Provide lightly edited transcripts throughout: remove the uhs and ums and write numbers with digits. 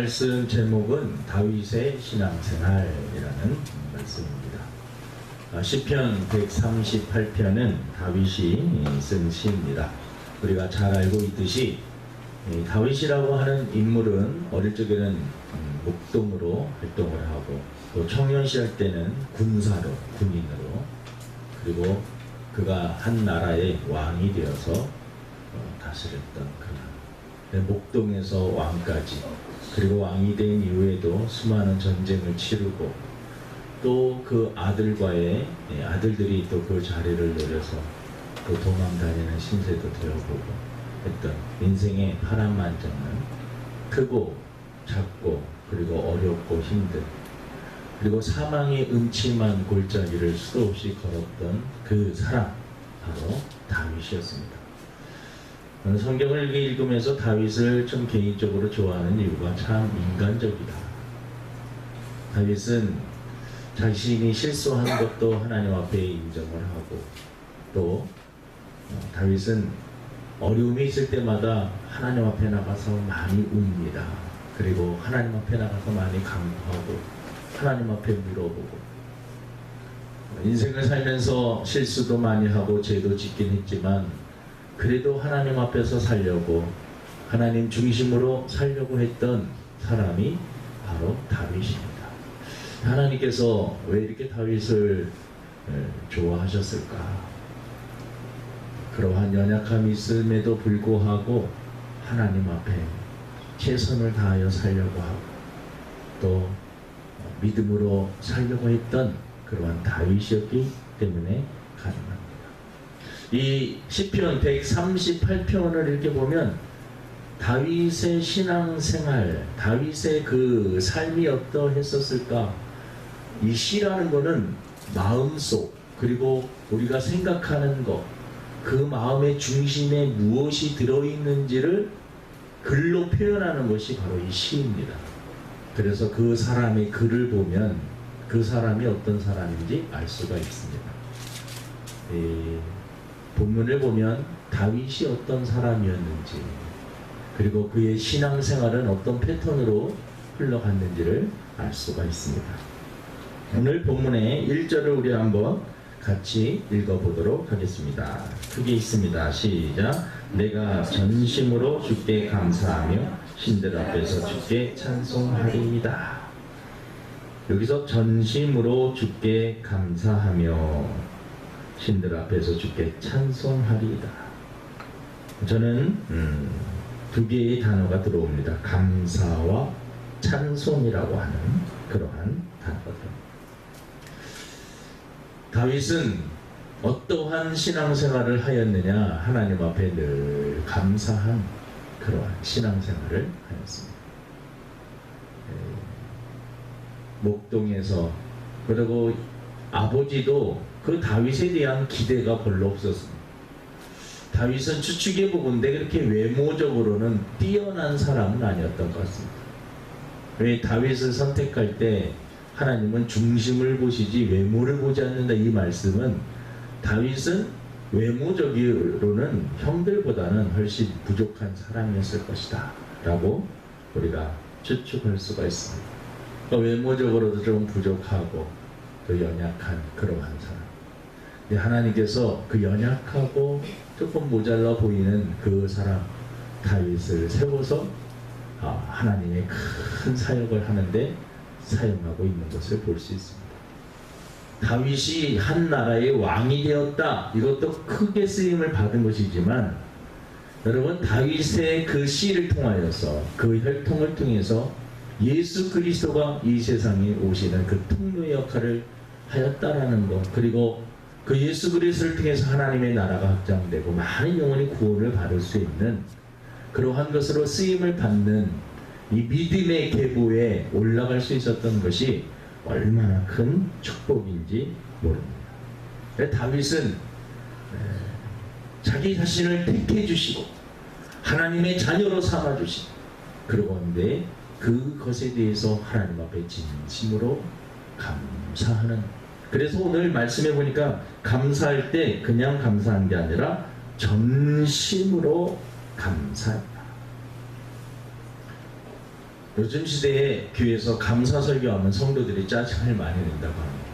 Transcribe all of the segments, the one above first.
말씀 제목은 다윗의 신앙생활이라는 말씀입니다. 시편 138편은 다윗이 쓴 시입니다. 우리가 잘 알고 있듯이 다윗이라고 하는 인물은 어릴 적에는 목동으로 활동을 하고 또 청년 시절 때는 군인으로, 그리고 그가 한 나라의 왕이 되어서 다스렸던 그런 목동에서 왕까지, 그리고 왕이 된 이후에도 수많은 전쟁을 치르고 또 그 아들들이 또 그 자리를 노려서 또 도망 다니는 신세도 되어보고 했던 인생의 파란만장은 크고 작고 그리고 어렵고 힘든, 그리고 사망의 음침한 골짜기를 수도 없이 걸었던 그 사람, 바로 다윗이었습니다. 저는 성경을 읽으면서 다윗을 좀 개인적으로 좋아하는 이유가 참 인간적이다. 다윗은 자신이 실수한 것도 하나님 앞에 인정을 하고, 또 다윗은 어려움이 있을 때마다 하나님 앞에 나가서 많이 웁니다. 그리고 하나님 앞에 나가서 많이 간구하고 하나님 앞에 물어보고, 인생을 살면서 실수도 많이 하고 죄도 짓긴 했지만 그래도 하나님 앞에서 살려고, 하나님 중심으로 살려고 했던 사람이 바로 다윗입니다. 하나님께서 왜 이렇게 다윗을 좋아하셨을까? 그러한 연약함이 있음에도 불구하고 하나님 앞에 최선을 다하여 살려고 하고 또 믿음으로 살려고 했던 그러한 다윗이었기 때문에 가능합니다. 이 시편 138편을 이렇게 보면 다윗의 신앙생활, 다윗의 그 삶이 어떠했었을까? 이 시라는 거는 마음속, 그리고 우리가 생각하는 것, 그 마음의 중심에 무엇이 들어있는지를 글로 표현하는 것이 바로 이 시입니다. 그래서 그 사람의 글을 보면 그 사람이 어떤 사람인지 알 수가 있습니다. 본문을 보면 다윗이 어떤 사람이었는지, 그리고 그의 신앙생활은 어떤 패턴으로 흘러갔는지를 알 수가 있습니다. 오늘 본문의 1절을 우리 한번 같이 읽어보도록 하겠습니다. 크게 있습니다. 시작. 내가 전심으로 주께 감사하며 신들 앞에서 주께 찬송하리이다. 여기서 전심으로 주께 감사하며 신들 앞에서 주께 찬송하리이다. 저는 두 개의 단어가 들어옵니다. 감사와 찬송이라고 하는 그러한 단어들. 다윗은 어떠한 신앙생활을 하였느냐? 하나님 앞에 늘 감사한 그러한 신앙생활을 하였습니다. 목동에서, 그리고 아버지도 그 다윗에 대한 기대가 별로 없었습니다. 다윗은 추측해 보건대 그렇게 외모적으로는 뛰어난 사람은 아니었던 것 같습니다. 왜 다윗을 선택할 때 하나님은 중심을 보시지 외모를 보지 않는다, 이 말씀은 다윗은 외모적으로는 형들보다는 훨씬 부족한 사람이었을 것이다 라고 우리가 추측할 수가 있습니다. 그러니까 외모적으로도 좀 부족하고 또 연약한 그러한 사람. 하나님께서 그 연약하고 조금 모자라 보이는 그 사람 다윗을 세워서 하나님의 큰 사역을 하는데 사용하고 있는 것을 볼 수 있습니다. 다윗이 한 나라의 왕이 되었다, 이것도 크게 쓰임을 받은 것이지만, 여러분, 다윗의 그 씨를 통하여서, 그 혈통을 통해서 예수 그리스도가 이 세상에 오시는 그 통로의 역할을 하였다라는 것, 그리고 그 예수 그리스도를 통해서 하나님의 나라가 확장되고 많은 영혼이 구원을 받을 수 있는 그러한 것으로 쓰임을 받는 이 믿음의 계보에 올라갈 수 있었던 것이 얼마나 큰 축복인지 모릅니다. 다윗은 자기 자신을 택해 주시고 하나님의 자녀로 삼아 주시고, 그런데 그것에 대해서 하나님 앞에 진심으로 감사하는, 그래서 오늘 말씀해 보니까 감사할 때 그냥 감사한 게 아니라 전심으로 감사한다. 요즘 시대에 교회에서 감사 설교하면 성도들이 짜증을 많이 낸다고 합니다.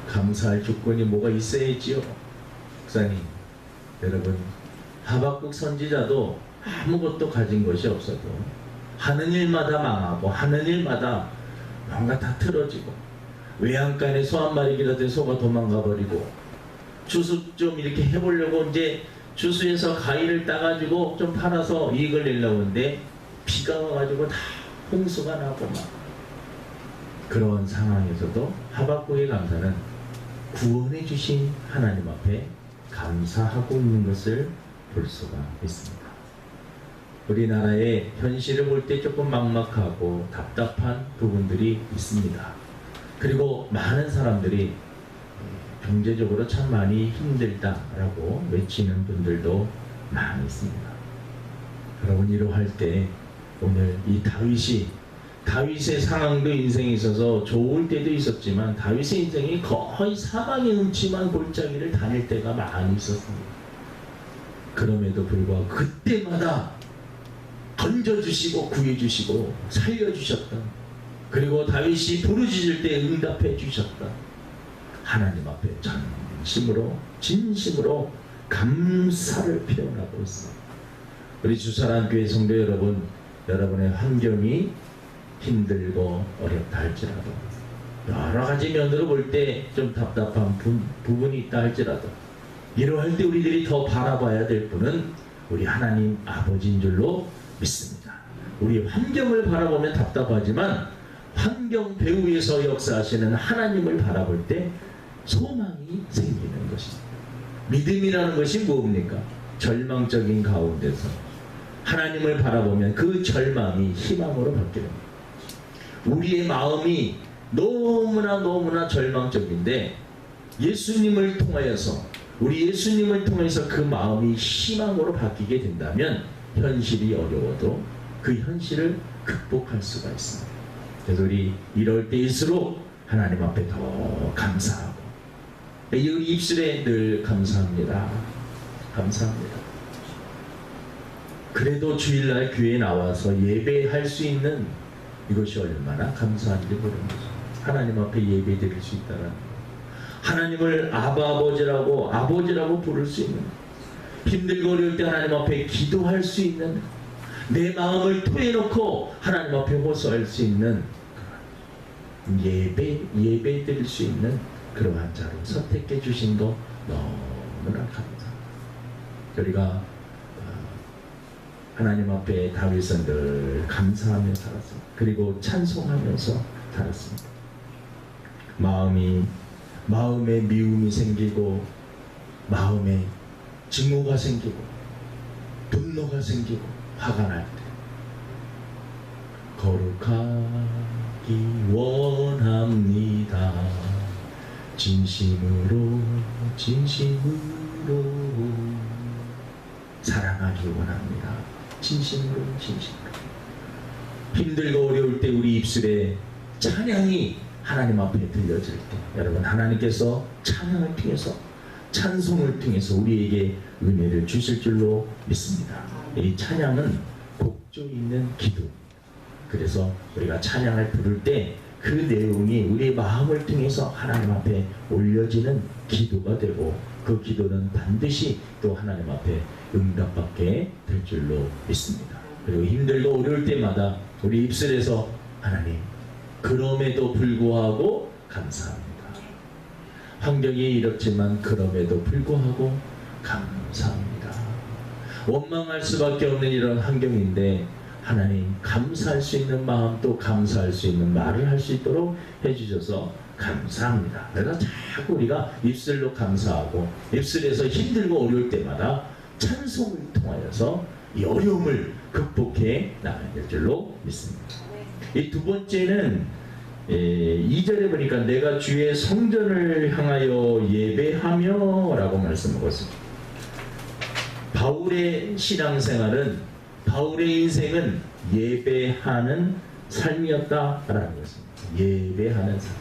감사할 조건이 뭐가 있어야지요? 목사님, 여러분, 하박국 선지자도 아무것도 가진 것이 없어도 하는 일마다 망하고 하는 일마다 뭔가 다 틀어지고 외양간에 소 한 마리 길었더니 소가 도망가 버리고 주수 좀 이렇게 해보려고 이제 주수에서 가위를 따가지고 좀 팔아서 이익을 내려고 하는데 비가 와가지고 다 홍수가 나고 막 그런 상황에서도 하박국의 감사는 구원해 주신 하나님 앞에 감사하고 있는 것을 볼 수가 있습니다. 우리나라의 현실을 볼 때 조금 막막하고 답답한 부분들이 있습니다. 그리고 많은 사람들이 경제적으로 참 많이 힘들다라고 외치는 분들도 많이 있습니다. 여러분, 이러할 때 오늘 이 다윗의 상황도 인생에 있어서 좋을 때도 있었지만 다윗의 인생이 거의 사망의 음침한 골짜기를 다닐 때가 많이 있었습니다. 그럼에도 불구하고 그때마다 건져주시고 구해주시고 살려주셨던, 그리고 다윗이 부르짖을 때 응답해 주셨던 하나님 앞에 진심으로 감사를 표현하고 있습니다. 우리 주사랑교회 성도 여러분, 여러분의 환경이 힘들고 어렵다 할지라도, 여러 가지 면으로 볼 때 좀 답답한 부분이 있다 할지라도, 이러할 때 우리들이 더 바라봐야 될 분은 우리 하나님 아버지인 줄로 믿습니다. 우리 환경을 바라보면 답답하지만 환경 배후에서 역사하시는 하나님을 바라볼 때 소망이 생기는 것입니다. 믿음이라는 것이 뭡니까? 절망적인 가운데서 하나님을 바라보면 그 절망이 희망으로 바뀌는 겁니다. 우리의 마음이 너무나 절망적인데 우리 예수님을 통해서 그 마음이 희망으로 바뀌게 된다면 현실이 어려워도 그 현실을 극복할 수가 있습니다. 그래서 우리 이럴 때일수록 하나님 앞에 더 감사하고, 우리 입술에 늘 감사합니다. 그래도 주일날 교회에 나와서 예배할 수 있는 이것이 얼마나 감사한지 모르는 거죠. 하나님 앞에 예배 드릴 수 있다는 것, 하나님을 아버지라고 부를 수 있는, 힘들고 어려울 때 하나님 앞에 기도할 수 있는, 내 마음을 토해놓고 하나님 앞에 호소할 수 있는 예배 드릴 수 있는 그러한 자로 선택해 주신 거 너무나 감사합니다. 우리가 하나님 앞에 다윗은 늘 감사하며 살았습니다. 그리고 찬송하면서 살았습니다. 마음에 미움이 생기고, 마음에 증오가 생기고, 분노가 생기고, 화가 날 때 거룩하기 원합니다. 진심으로 사랑하기 원합니다. 진심으로. 힘들고 어려울 때 우리 입술에 찬양이 하나님 앞에 들려질 때, 여러분, 하나님께서 찬양을 통해서, 찬송을 통해서 우리에게 은혜를 주실 줄로 믿습니다. 이 찬양은 곡조 있는 기도. 그래서 우리가 찬양을 부를 때 그 내용이 우리의 마음을 통해서 하나님 앞에 올려지는 기도가 되고, 그 기도는 반드시 또 하나님 앞에 응답받게 될 줄로 믿습니다. 그리고 힘들고 어려울 때마다 우리 입술에서 하나님, 그럼에도 불구하고 감사합니다. 환경이 이렇지만 그럼에도 불구하고 감사합니다. 원망할 수밖에 없는 이런 환경인데 하나님, 감사할 수 있는 마음, 또 감사할 수 있는 말을 할 수 있도록 해주셔서 감사합니다. 그래서 자꾸 우리가 입술로 감사하고, 입술에서 힘들고 어려울 때마다 찬송을 통하여서 이 어려움을 극복해 나가야 될 줄로 믿습니다. 이 두 번째는 2절에 보니까 내가 주의 성전을 향하여 예배하며 라고 말씀하고 있습니다. 바울의 신앙생활은, 바울의 인생은 예배하는 삶이었다라는 것입니다. 예배하는 삶.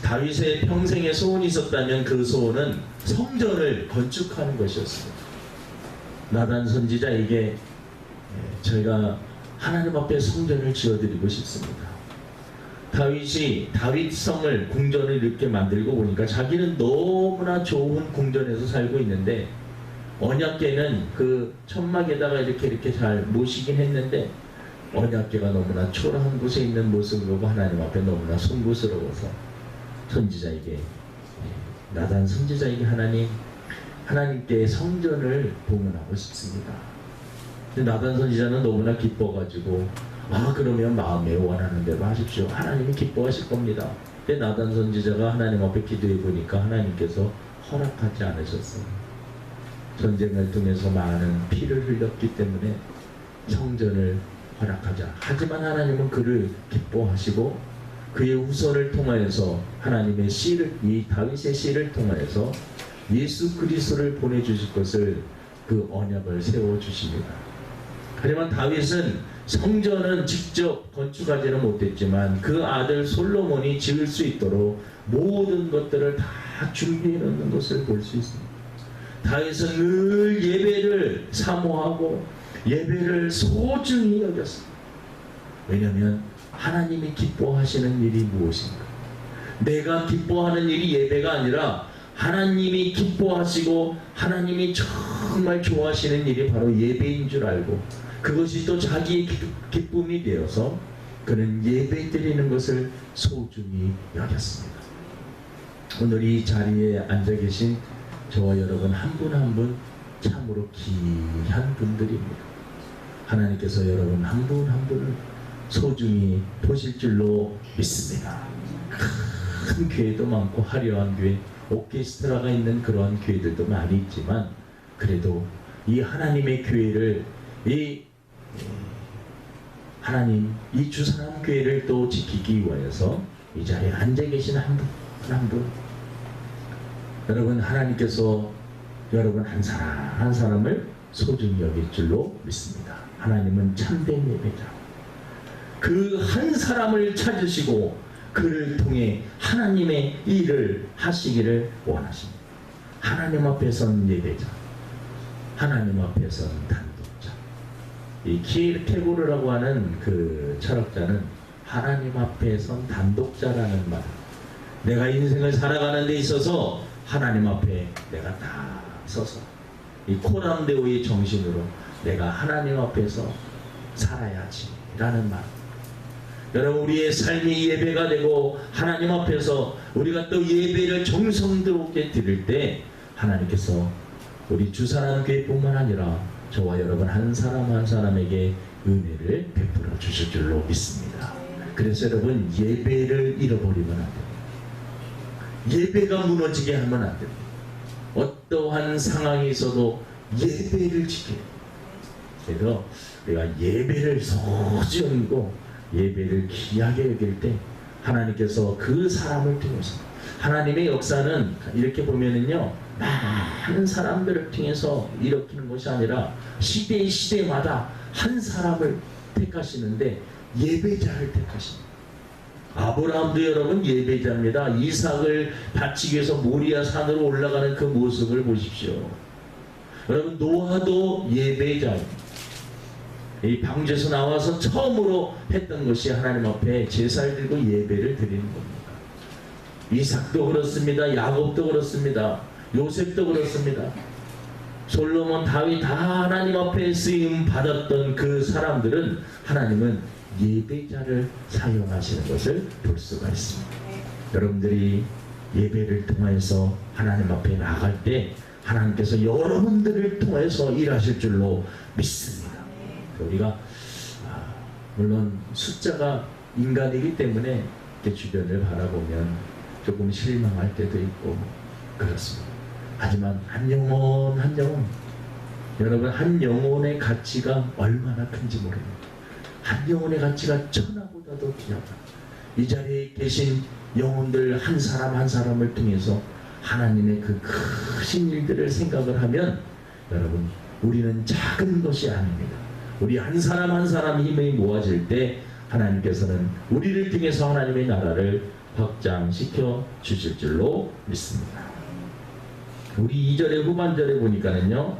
다윗의 평생에 소원이 있었다면 그 소원은 성전을 건축하는 것이었습니다. 나단 선지자에게 저희가 하나님 앞에 성전을 지어드리고 싶습니다. 다윗이 다윗성을 궁전을 이렇게 만들고 보니까 자기는 너무나 좋은 궁전에서 살고 있는데 언약궤는 그 천막에다가 이렇게 잘 모시긴 했는데 언약궤가 너무나 초라한 곳에 있는 모습을 보고 하나님 앞에 너무나 송구스러워서 선지자에게, 나단 선지자에게 하나님께 성전을 봉헌하고 싶습니다. 근데 나단 선지자는 너무나 기뻐가지고 그러면 마음에 원하는 대로 하십시오. 하나님이 기뻐하실 겁니다. 근데 나단 선지자가 하나님 앞에 기도해 보니까 하나님께서 허락하지 않으셨어요. 전쟁을 통해서 많은 피를 흘렸기 때문에 성전을 허락하자. 하지만 하나님은 그를 기뻐하시고 그의 후손을 통하여서 하나님의 씨를, 이 다윗의 씨를 통하여서 예수 그리스도를 보내주실 것을 그 언약을 세워주십니다. 하지만 다윗은 성전은 직접 건축하지는 못했지만 그 아들 솔로몬이 지을 수 있도록 모든 것들을 다 준비해 놓는 것을 볼 수 있습니다. 다윗은 늘 예배를 사모하고 예배를 소중히 여겼습니다. 왜냐하면 하나님이 기뻐하시는 일이 무엇인가? 내가 기뻐하는 일이 예배가 아니라 하나님이 기뻐하시고 하나님이 정말 좋아하시는 일이 바로 예배인 줄 알고 그것이 또 자기의 기쁨이 되어서 그는 예배 드리는 것을 소중히 여겼습니다. 오늘 이 자리에 앉아 계신 저와 여러분 한 분 한 분 참으로 귀한 분들입니다. 하나님께서 여러분 한 분 한 분을 소중히 보실 줄로 믿습니다. 큰 교회도 많고 화려한 교회, 오케스트라가 있는 그러한 교회들도 많이 있지만 그래도 이 하나님의 교회를 하나님 이 주사람 교회를 또 지키기 위하여서 이 자리에 앉아 계신 한 분 한 분 여러분 하나님께서 여러분 한 사람 한 사람을 소중히 여길 줄로 믿습니다. 하나님은 참된 예배자 그 한 사람을 찾으시고 그를 통해 하나님의 일을 하시기를 원하십니다. 하나님 앞에 선 예배자, 하나님 앞에 선 단독자. 이 키르케고르라고 하는 그 철학자는 하나님 앞에 선 단독자라는 말, 내가 인생을 살아가는 데 있어서 하나님 앞에 내가 다 서서 이 코람데오의 정신으로 내가 하나님 앞에서 살아야지 라는 말. 여러분 우리의 삶이 예배가 되고 하나님 앞에서 우리가 또 예배를 정성스럽게 드릴 때 하나님께서 우리 주사람 교회뿐만 아니라 저와 여러분 한 사람 한 사람에게 은혜를 베풀어 주실 줄로 믿습니다. 그래서 여러분 예배를 잃어버리면 안 됩니다. 예배가 무너지게 하면 안 됩니다. 어떠한 상황이 있어도 예배를 지켜야 됩니다. 그래서 우리가 예배를 소중히 여기고 예배를 귀하게 여길 때 하나님께서 그 사람을 통해서 하나님의 역사는 이렇게 보면은요 많은 사람들을 통해서 일으키는 것이 아니라 시대마다 한 사람을 택하시는데 예배자를 택하십니다. 아브라함도 여러분 예배자입니다. 이삭을 바치기 위해서 모리아 산으로 올라가는 그 모습을 보십시오. 여러분 노아도 예배자입니다. 이 방주에서 나와서 처음으로 했던 것이 하나님 앞에 제사를 들고 예배를 드리는 겁니다. 이삭도 그렇습니다. 야곱도 그렇습니다. 요셉도 그렇습니다. 솔로몬, 다윗 다 하나님 앞에 쓰임 받았던 그 사람들은 하나님은 예배자를 사용하시는 것을 볼 수가 있습니다. 여러분들이 예배를 통해서 하나님 앞에 나갈 때 하나님께서 여러분들을 통해서 일하실 줄로 믿습니다. 우리가 물론 숫자가 인간이기 때문에 이렇게 주변을 바라보면 조금 실망할 때도 있고 그렇습니다. 하지만 한 영혼 한 영혼 여러분 한 영혼의 가치가 얼마나 큰지 모릅니다. 한 영혼의 가치가 천하보다도 귀하다. 이 자리에 계신 영혼들 한 사람 한 사람을 통해서 하나님의 그 크신 일들을 생각을 하면 여러분 우리는 작은 것이 아닙니다. 우리 한 사람 한 사람 힘이 모아질 때 하나님께서는 우리를 통해서 하나님의 나라를 확장시켜 주실 줄로 믿습니다. 우리 2절의 후반절에 보니까는요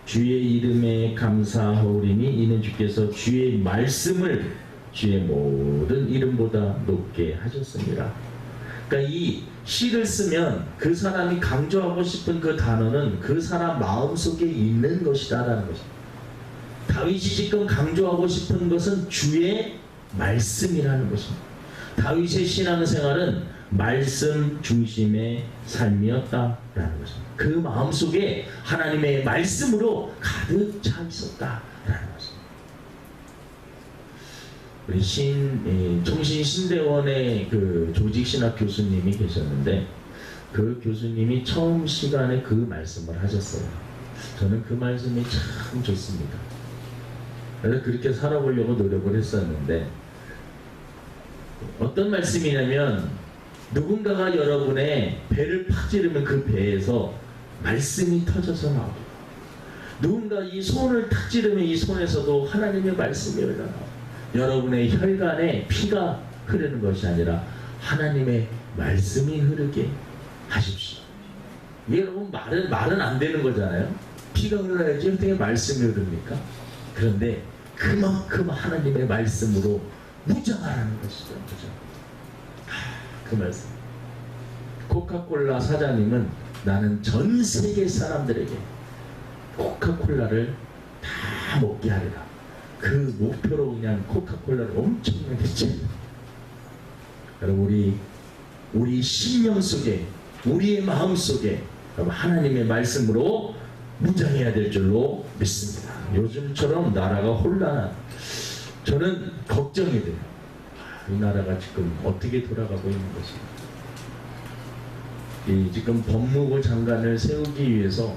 주의 이름에 감사하오리니 이는 주께서 주의 말씀을 주의 모든 이름보다 높게 하셨습니다. 그러니까 이 시를 쓰면 그 사람이 강조하고 싶은 그 단어는 그 사람 마음속에 있는 것이다라는 것입니다. 다윗이 지금 강조하고 싶은 것은 주의 말씀이라는 것입니다. 다윗의 신앙생활은 말씀 중심의 삶이었다라는 것입니다. 그 마음속에 하나님의 말씀으로 가득 차 있었다라는 것입니다. 우리 총신신대원의 그 조직신학 교수님이 계셨는데 그 교수님이 처음 시간에 그 말씀을 하셨어요. 저는 그 말씀이 참 좋습니다. 그래서 그렇게 살아보려고 노력을 했었는데 어떤 말씀이냐면 누군가가 여러분의 배를 팍 찌르면 그 배에서 말씀이 터져서 나옵니다. 누군가 이 손을 탁 찌르면 이 손에서도 하나님의 말씀이 흘러나옵니다. 여러분의 혈관에 피가 흐르는 것이 아니라 하나님의 말씀이 흐르게 하십시오. 이게 여러분 말은 안 되는 거잖아요. 피가 흘러야지 어떻게 말씀이 흐릅니까? 그런데 그만큼 하나님의 말씀으로 무장하라는 것이죠. 그죠? 그 말씀. 코카콜라 사장님은 나는 전 세계 사람들에게 코카콜라를 다 먹게 하리라. 그 목표로 그냥 코카콜라를 엄청나게 했지. 여러분 우리 심령 속에 우리의 마음 속에 하나님의 말씀으로 무장해야 될 줄로 믿습니다. 요즘처럼 나라가 혼란한 저는 걱정이 돼요. 이 나라가 지금 어떻게 돌아가고 있는 것인가. 지금 법무부 장관을 세우기 위해서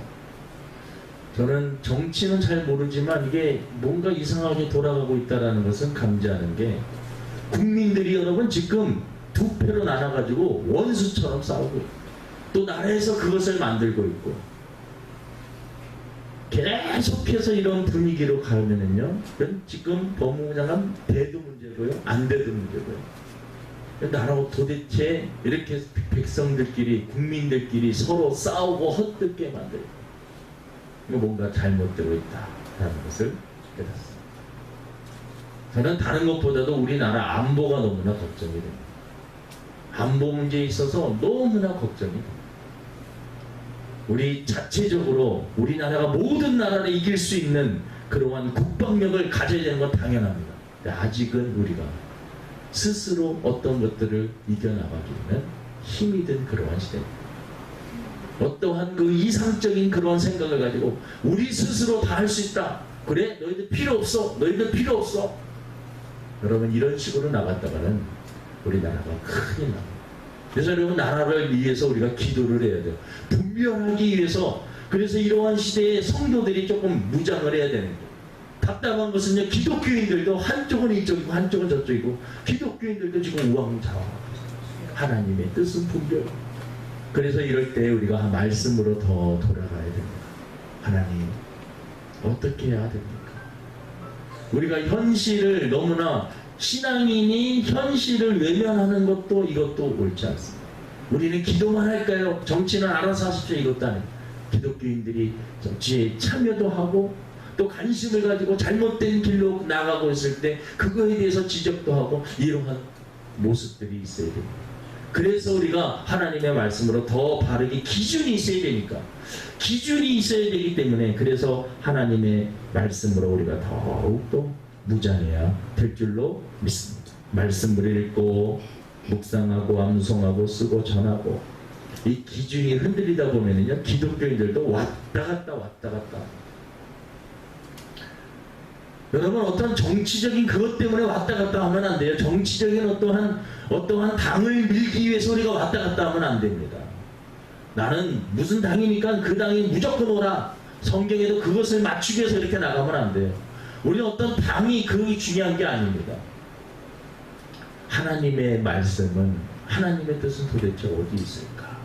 저는 정치는 잘 모르지만 이게 뭔가 이상하게 돌아가고 있다는 것은 감지하는 게 국민들이 여러분 지금 두 패로 나눠가지고 원수처럼 싸우고 있고 또 나라에서 그것을 만들고 있고 계속해서 이런 분위기로 가면은요 지금 법무부 장관 돼도 문제고요 안 돼도 문제고요 나라가 도대체 이렇게 백성들끼리 국민들끼리 서로 싸우고 헛듣게 만들고 뭔가 잘못되고 있다라는 것을 깨닫습니다. 저는 다른 것보다도 우리나라 안보가 너무나 걱정이 됩니다. 안보 문제에 있어서 너무나 걱정이 됩니다. 우리 자체적으로 우리나라가 모든 나라를 이길 수 있는 그러한 국방력을 가져야 되는 건 당연합니다. 아직은 우리가 스스로 어떤 것들을 이겨나가기에는 힘이 든 그러한 시대입니다. 어떠한 그 이상적인 그런 생각을 가지고 우리 스스로 다 할 수 있다. 그래? 너희들 필요 없어. 너희들 필요 없어. 여러분 이런 식으로 나갔다가는 우리나라가 큰일 납니다. 그래서 여러분 나라를 위해서 우리가 기도를 해야 돼요. 분별하기 위해서. 그래서 이러한 시대에 성도들이 조금 무장을 해야 되는 거예요. 답답한 것은요 기독교인들도 한쪽은 이쪽이고 한쪽은 저쪽이고 기독교인들도 지금 우왕좌왕하고 있어요. 하나님의 뜻은 분별. 그래서 이럴 때 우리가 말씀으로 더 돌아가야 됩니다. 하나님 어떻게 해야 됩니까? 우리가 현실을 너무나 신앙인이 현실을 외면하는 것도 이것도 옳지 않습니다. 우리는 기도만 할까요? 정치는 알아서 하십시오. 이것도 아니에요. 기독교인들이 정치에 참여도 하고 또 관심을 가지고 잘못된 길로 나가고 있을 때 그거에 대해서 지적도 하고 이러한 모습들이 있어야 됩니다. 그래서 우리가 하나님의 말씀으로 더 바르게 기준이 있어야 되니까 기준이 있어야 되기 때문에 그래서 하나님의 말씀으로 우리가 더욱더 무장해야 될 줄로 믿습니다. 말씀을 읽고 묵상하고 암송하고 쓰고 전하고 이 기준이 흔들리다 보면은요 기독교인들도 왔다 갔다 여러분 어떤 정치적인 그것 때문에 왔다 갔다 하면 안 돼요. 정치적인 어떠한 당을 밀기 위해서 우리가 왔다 갔다 하면 안 됩니다. 나는 무슨 당이니까 그 당이 무조건 오라. 성경에도 그것을 맞추기 위해서 이렇게 나가면 안 돼요. 우리는 어떤 당이 그게 중요한 게 아닙니다. 하나님의 말씀은 하나님의 뜻은 도대체 어디 있을까?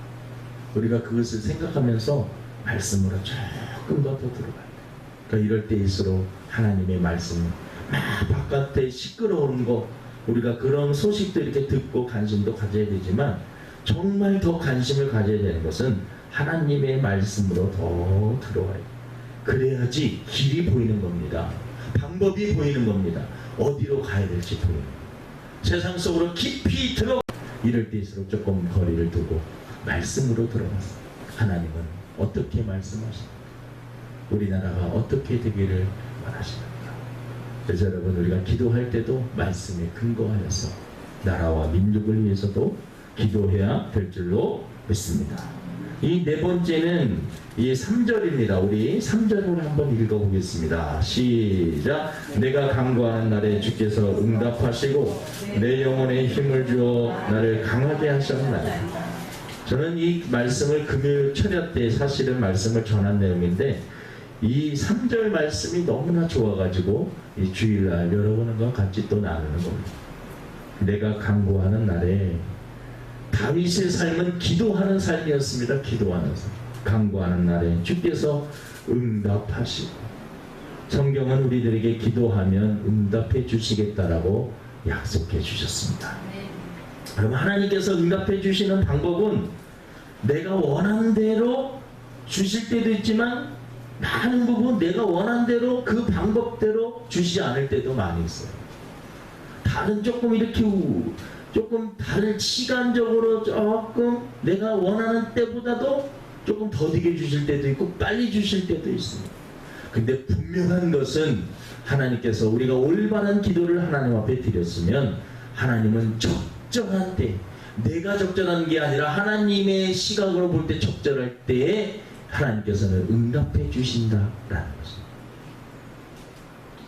우리가 그것을 생각하면서 말씀으로 조금 더 들어가요. 그러니까 이럴 때일수록 하나님의 말씀 바깥에 시끄러운 거 우리가 그런 소식도 이렇게 듣고 관심도 가져야 되지만 정말 더 관심을 가져야 되는 것은 하나님의 말씀으로 더 들어와요. 그래야지 길이 보이는 겁니다. 방법이 보이는 겁니다. 어디로 가야 될지 보이는 겁니다. 세상 속으로 깊이 들어가 이럴 때일수록 조금 거리를 두고 말씀으로 들어갔습니다. 하나님은 어떻게 말씀하십니까? 우리나라가 어떻게 되기를 원하십니까? 그래서 여러분, 우리가 기도할 때도 말씀에 근거하여서 나라와 민족을 위해서도 기도해야 될 줄로 믿습니다. 이 네 번째는 이 3절입니다. 우리 3절을 한번 읽어보겠습니다. 시작. 내가 간구하는 날에 주께서 응답하시고 내 영혼에 힘을 주어 나를 강하게 하셨나이다. 저는 이 말씀을 금요일 철야 때 사실은 말씀을 전한 내용인데 이 3절 말씀이 너무나 좋아가지고 이 주일날 여러분과 같이 또 나누는 겁니다. 내가 간구하는 날에 다윗의 삶은 기도하는 삶이었습니다. 기도하는 삶. 간구하는 날에 주께서 응답하시고, 성경은 우리들에게 기도하면 응답해 주시겠다라고 약속해 주셨습니다. 그럼 하나님께서 응답해 주시는 방법은 내가 원하는 대로 주실 때도 있지만 많은 부분 내가 원하는 대로 그 방법대로 주시지 않을 때도 많이 있어요. 다른 조금 이렇게 조금 다른 시간적으로 조금 내가 원하는 때보다도 조금 더디게 주실 때도 있고 빨리 주실 때도 있습니다. 근데 분명한 것은 하나님께서 우리가 올바른 기도를 하나님 앞에 드렸으면 하나님은 적절한 때, 내가 적절한 게 아니라 하나님의 시각으로 볼 때 적절할 때에 하나님께서는 응답해 주신다라는 것입니다.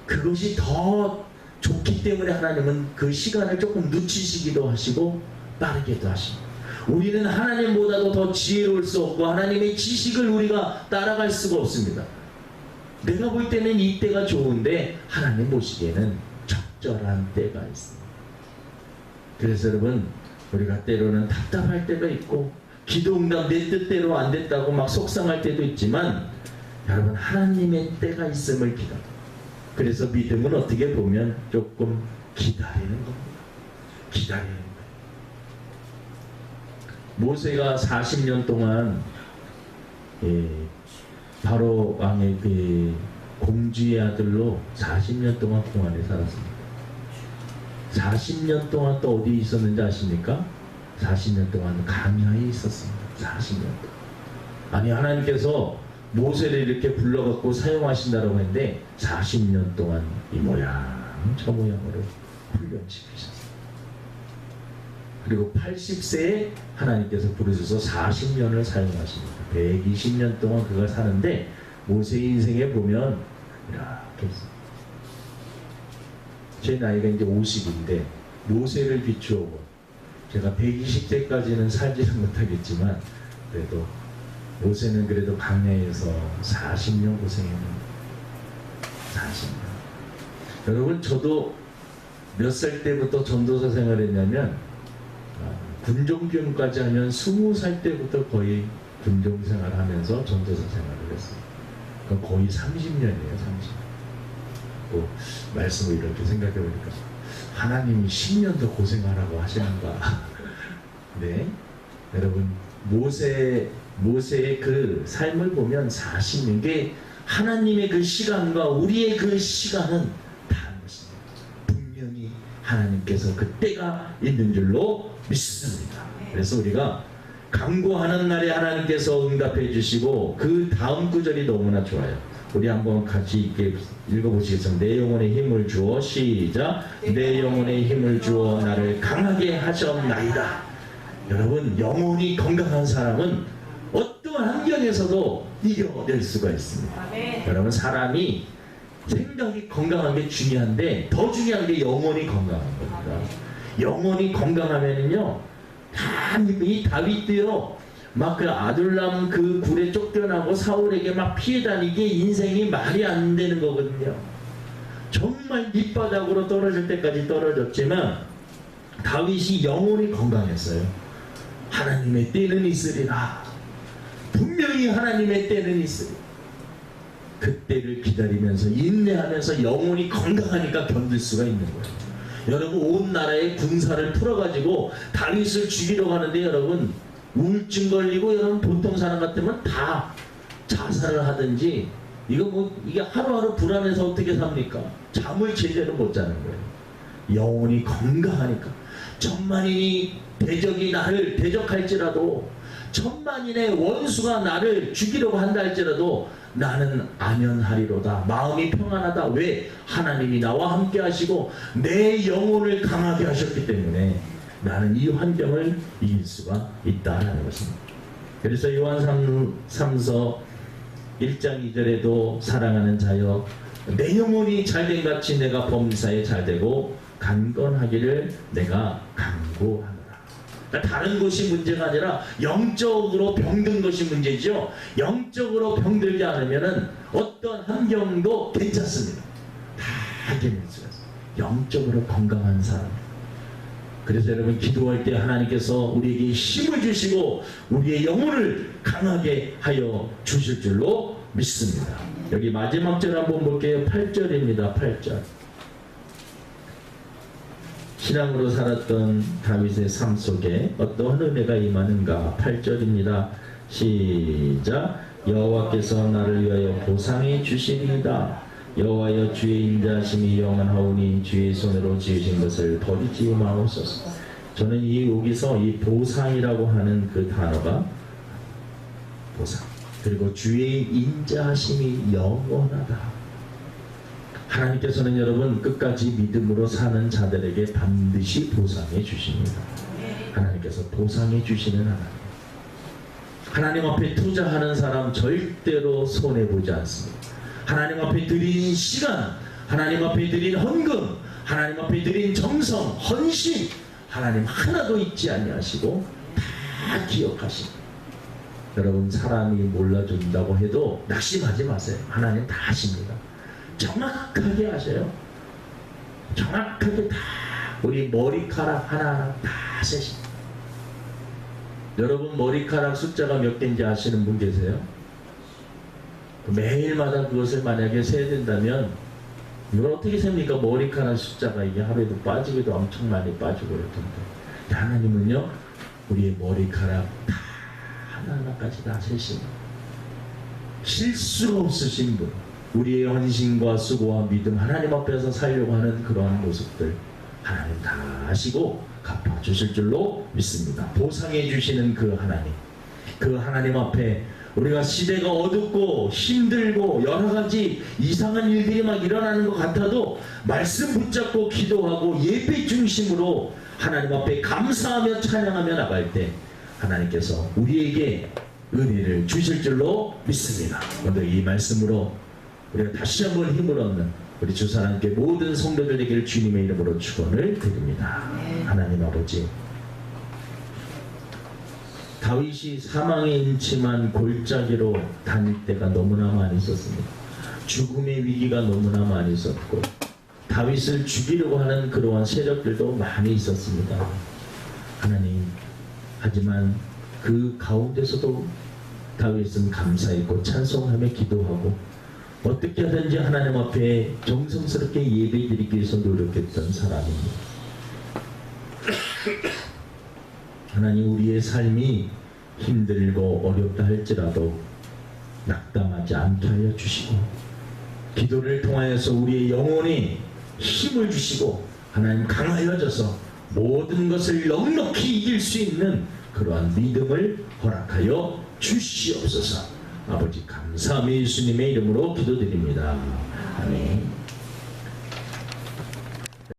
그것이 더 좋기 때문에 하나님은 그 시간을 조금 늦추시기도 하시고 빠르게도 하십니다. 우리는 하나님보다도 더 지혜로울 수 없고 하나님의 지식을 우리가 따라갈 수가 없습니다. 내가 볼 때는 이 때가 좋은데 하나님 보시기에는 적절한 때가 있습니다. 그래서 여러분, 우리가 때로는 답답할 때가 있고 기도응답 내 뜻대로 안 됐다고 막 속상할 때도 있지만 여러분, 하나님의 때가 있음을 기다려. 그래서 믿음은 어떻게 보면 조금 기다리는 겁니다. 기다리는 거예요. 모세가 40년 동안 바로 왕의 그 공주의 아들로 40년 동안 공안에 살았습니다. 40년 동안 또 어디 있었는지 아십니까? 40년 동안 광야에 있었습니다. 40년 동안. 아니, 하나님께서 모세를 이렇게 불러갖고 사용하신다고 했는데 40년 동안 이 모양 저 모양으로 훈련시키셨어요. 그리고 80세에 하나님께서 부르셔서 40년을 사용하십니다. 120년 동안 그걸 사는데 모세 인생에 보면 이렇게 제 나이가 이제 50인데 모세를 비추어보 제가 120세까지는 살지는 못하겠지만 그래도 모세는 그래도 광야에서 40년 고생했는데 40년. 여러분, 저도 몇 살 때부터 전도사 생활했냐면 군종교육까지 하면 20살 때부터 거의 군종생활을 하면서 전도사 생활을 했어요. 그럼 거의 30년이에요. 30년. 말씀을 이렇게 생각해보니까 하나님이 10년 더 고생하라고 하시는가. 네, 여러분, 모세의 그 삶을 보면 40년, 게 하나님의 그 시간과 우리의 그 시간은 다른 것입니다. 분명히 하나님께서 그 때가 있는 줄로 믿습니다. 그래서 우리가 간구하는 날에 하나님께서 응답해 주시고 그 다음 구절이 너무나 좋아요. 우리 한번 같이 읽어보시겠습니다. 내 영혼에 힘을 주어, 시작. 내 영혼에 힘을 주어 나를 강하게 하셨나이다. 여러분, 영혼이 건강한 사람은 어떠한 환경에서도 이겨낼 수가 있습니다. 여러분, 사람이 생각이 건강한 게 중요한데 더 중요한 게 영혼이 건강한 겁니다. 영혼이 건강하면은요, 이 다윗도요, 막 그 아둘람 그 굴에 쫓겨나고 사울에게 막 피해 다니게 인생이 말이 안 되는 거거든요. 정말 밑바닥으로 떨어질 때까지 떨어졌지만 다윗이 영혼이 건강했어요. 하나님의 때는 있으리라. 분명히 하나님의 때는 있으리라. 그 때를 기다리면서 인내하면서 영혼이 건강하니까 견딜 수가 있는 거예요. 여러분, 온 나라의 군사를 풀어가지고 다윗을 죽이러 가는데 여러분, 우울증 걸리고 여러분 보통 사람 같으면 다 자살을 하든지 이게 하루하루 불안해서 어떻게 삽니까? 잠을 제대로 못 자는 거예요. 영혼이 건강하니까. 천만인이 대적이 나를 대적할지라도, 천만인의 원수가 나를 죽이려고 한다 할지라도 나는 안연하리로다. 마음이 평안하다. 왜? 하나님이 나와 함께 하시고 내 영혼을 강하게 하셨기 때문에 나는 이 환경을 이길 수가 있다라는 것입니다. 그래서 요한 3서 1장 2절에도 사랑하는 자여 내 영혼이 잘된 같이 내가 범사에 잘되고 강건하기를 내가 간구하노라. 그러니까 다른 것이 문제가 아니라 영적으로 병든 것이 문제죠. 영적으로 병들지 않으면 어떤 환경도 괜찮습니다. 다 괜찮습니다. 영적으로 건강한 사람. 그래서 여러분 기도할 때 하나님께서 우리에게 힘을 주시고 우리의 영혼을 강하게 하여 주실 줄로 믿습니다. 여기 마지막 절 한번 볼게요. 8절입니다. 8절. 신앙으로 살았던 다윗의 삶 속에 어떠한 은혜가 임하는가. 8절입니다. 시작. 여호와께서 나를 위하여 보상해 주시리이다. 여호와여 주의 인자하심이 영원하오니 주의 손으로 지으신 것을 버리지 마옵소서. 저는 여기서 이 보상이라고 하는 그 단어가 보상, 그리고 주의 인자하심이 영원하다. 하나님께서는 여러분 끝까지 믿음으로 사는 자들에게 반드시 보상해 주십니다. 하나님께서 보상해 주시는 하나님. 하나님 앞에 투자하는 사람 절대로 손해보지 않습니다. 하나님 앞에 드린 시간, 하나님 앞에 드린 헌금, 하나님 앞에 드린 정성, 헌신, 하나님 하나도 잊지 아니하시고 다 기억하십니다. 여러분 사람이 몰라준다고 해도 낙심하지 마세요. 하나님 다 아십니다. 정확하게 아셔요. 정확하게 다 우리 머리카락 하나하나 다 세십니다. 여러분 머리카락 숫자가 몇 개인지 아시는 분 계세요? 매일마다 그것을 만약에 세야 된다면 이걸 어떻게 셉니까? 머리카락 숫자가 이게 하루에도 빠지기도 엄청 많이 빠지고 그럴 텐데 하나님은요 우리의 머리카락 다 하나하나까지 다 세십니다. 실수가 없으신 분, 우리의 헌신과 수고와 믿음, 하나님 앞에서 살려고 하는 그러한 모습들 하나님 다 아시고 갚아주실 줄로 믿습니다. 보상해 주시는 그 하나님, 그 하나님 앞에 우리가 시대가 어둡고 힘들고 여러 가지 이상한 일들이 막 일어나는 것 같아도 말씀 붙잡고 기도하고 예배 중심으로 하나님 앞에 감사하며 찬양하며 나갈 때 하나님께서 우리에게 은혜를 주실 줄로 믿습니다. 오늘 이 말씀으로 우리가 다시 한번 힘을 얻는 우리 주사랑께 모든 성도들에게 주님의 이름으로 축원을 드립니다. 하나님 아버지, 다윗이 사망에 인침한 골짜기로 다닐 때가 너무나 많이 있었습니다. 죽음의 위기가 너무나 많이 있었고 다윗을 죽이려고 하는 그러한 세력들도 많이 있었습니다. 하나님, 하지만 그 가운데서도 다윗은 감사했고 찬송하며 기도하고 어떻게 하든지 하나님 앞에 정성스럽게 예배드리기 위해서 노력했던 사람입니다. 하나님, 우리의 삶이 힘들고 어렵다 할지라도 낙담하지 않게 하여 주시고 기도를 통하여서 우리의 영혼에 힘을 주시고 하나님 강하여져서 모든 것을 넉넉히 이길 수 있는 그러한 믿음을 허락하여 주시옵소서. 아버지 감사하며 예수님의 이름으로 기도드립니다. 아멘.